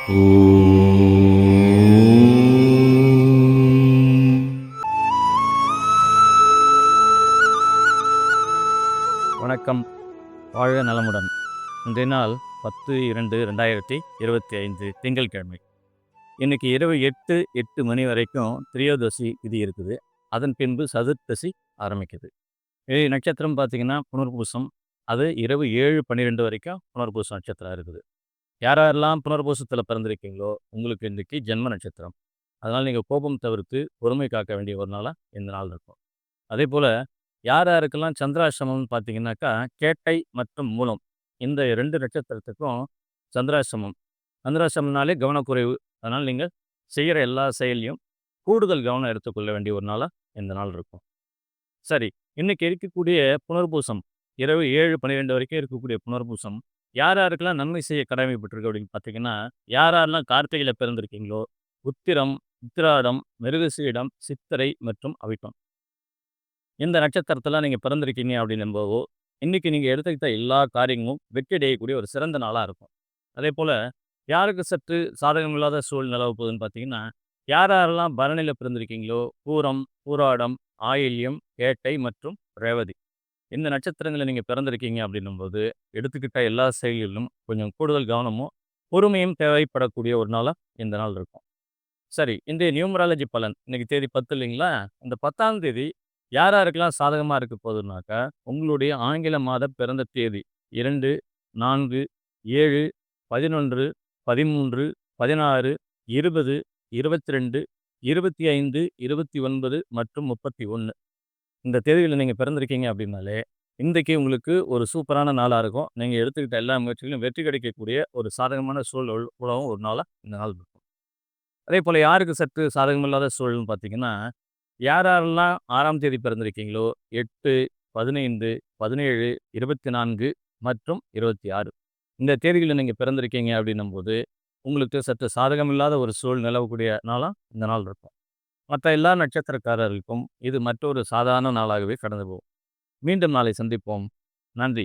வணக்கம். வாழ்க நலமுடன். இன்றைய நாள் 10/2/2025 திங்கட்கிழமை. இன்னைக்கு இரவு 8 மணி வரைக்கும் திரியோதசி திதி இருக்குது. அதன் பின்பு சதுர்த்தசி ஆரம்பிக்குது. நட்சத்திரம் பார்த்தீங்கன்னா புனர்பூசம். அது இரவு 7:12 வரைக்கும் புனர்பூசம் நட்சத்திரம் இருக்குது. யாரெல்லாம் புனர்பூசத்தில் பிறந்திருக்கீங்களோ உங்களுக்கு இன்றைக்கி ஜென்ம நட்சத்திரம். அதனால் நீங்கள் கோபம் தவிர்த்து பொறுமை காக்க வேண்டிய ஒரு நாளாக இந்த நாள் இருக்கும். அதே போல் யார் யாருக்கெல்லாம் சந்திராசிரமம்னு பார்த்தீங்கன்னாக்கா கேட்டை மற்றும் மூலம் இந்த 2 நட்சத்திரத்துக்கும் சந்திராசிரமம். சந்திராசிரமம்னாலே கவனக்குறைவு. அதனால் நீங்கள் செய்கிற எல்லா செயலையும் கூடுதல் கவனம் எடுத்துக்கொள்ள வேண்டிய ஒரு நாளாக இந்த நாள் இருக்கும். சரி, இன்னைக்கு இருக்கக்கூடிய புனர்பூசம் இரவு 7:12 வரைக்கும் இருக்கக்கூடிய புனர்பூசம் யார் யாருக்கெல்லாம் நன்மை செய்ய கடமைப்பட்டிருக்கு அப்படின்னு பார்த்தீங்கன்னா, யாரெல்லாம் கார்த்திகையில் பிறந்திருக்கீங்களோ உத்திரம், உத்திராடம், மிருகசீடம், சித்திரை மற்றும் அவிட்டம் இந்த நட்சத்திரத்தெல்லாம் நீங்கள் பிறந்திருக்கீங்க அப்படின்னும்போது இன்றைக்கி நீங்கள் எடுத்துக்கிட்ட எல்லா காரியங்களும் வெற்றி அடையக்கூடிய ஒரு சிறந்த நாளாக இருக்கும். அதே போல் யாருக்கு சற்று சாதகமில்லாத சூழ் நிலவ போகுதுன்னு பார்த்தீங்கன்னா, யாரெல்லாம் பரணியில் பிறந்திருக்கீங்களோ பூரம், பூராடம், ஆயில்யம், கேட்டை மற்றும் ரேவதி இந்த நட்சத்திரங்களில் நீங்கள் பிறந்திருக்கீங்க அப்படின்னும்போது எடுத்துக்கிட்ட எல்லா செயல்களிலும் கொஞ்சம் கூடுதல் கவனமும் பொறுமையும் தேவைப்படக்கூடிய ஒரு நாளாக இந்த நாள் இருக்கும். சரி, இன்றைய நியூமராலஜி பலன் இன்னைக்கு தேதி 10 இல்லைங்களா? இந்த 10ஆம் தேதி யார் யாருக்கெல்லாம் சாதகமாக இருக்க போகுதுனாக்கா, உங்களுடைய ஆங்கில மாத பிறந்த தேதி 2, 4, 7, 11, 13, 16, 20, 22, 25, 29 மற்றும் 31 இந்த தேதிகளில் நீங்கள் பிறந்திருக்கீங்க அப்படின்னாலே இன்றைக்கி உங்களுக்கு ஒரு சூப்பரான நாளாக இருக்கும். நீங்கள் எடுத்துக்கிட்ட எல்லா முயற்சிகளும் வெற்றி கிடைக்கக்கூடிய ஒரு சாதகமான சூழல் உலகம் ஒரு நாளாக இந்த நாள் இருக்கும். அதே போல் யாருக்கு சற்று சாதகமில்லாத சூழல்னு பார்த்தீங்கன்னா, யாரெல்லாம் 6ஆம் தேதி பிறந்திருக்கீங்களோ 8, 15, 17, 24 மற்றும் 26 இந்த தேதிகளில் நீங்கள் பிறந்திருக்கீங்க அப்படின்னும்போது உங்களுக்கு சற்று சாதகமில்லாத ஒரு சூழல் நிலவக்கூடிய நாளாக இந்த நாள் இருக்கும். மற்ற எல்லா நட்சத்திரக்காரர்களுக்கும் இது மற்றொரு சாதாரண நாளாகவே கடந்து போகும். மீண்டும் நாளை சந்திப்போம். நன்றி.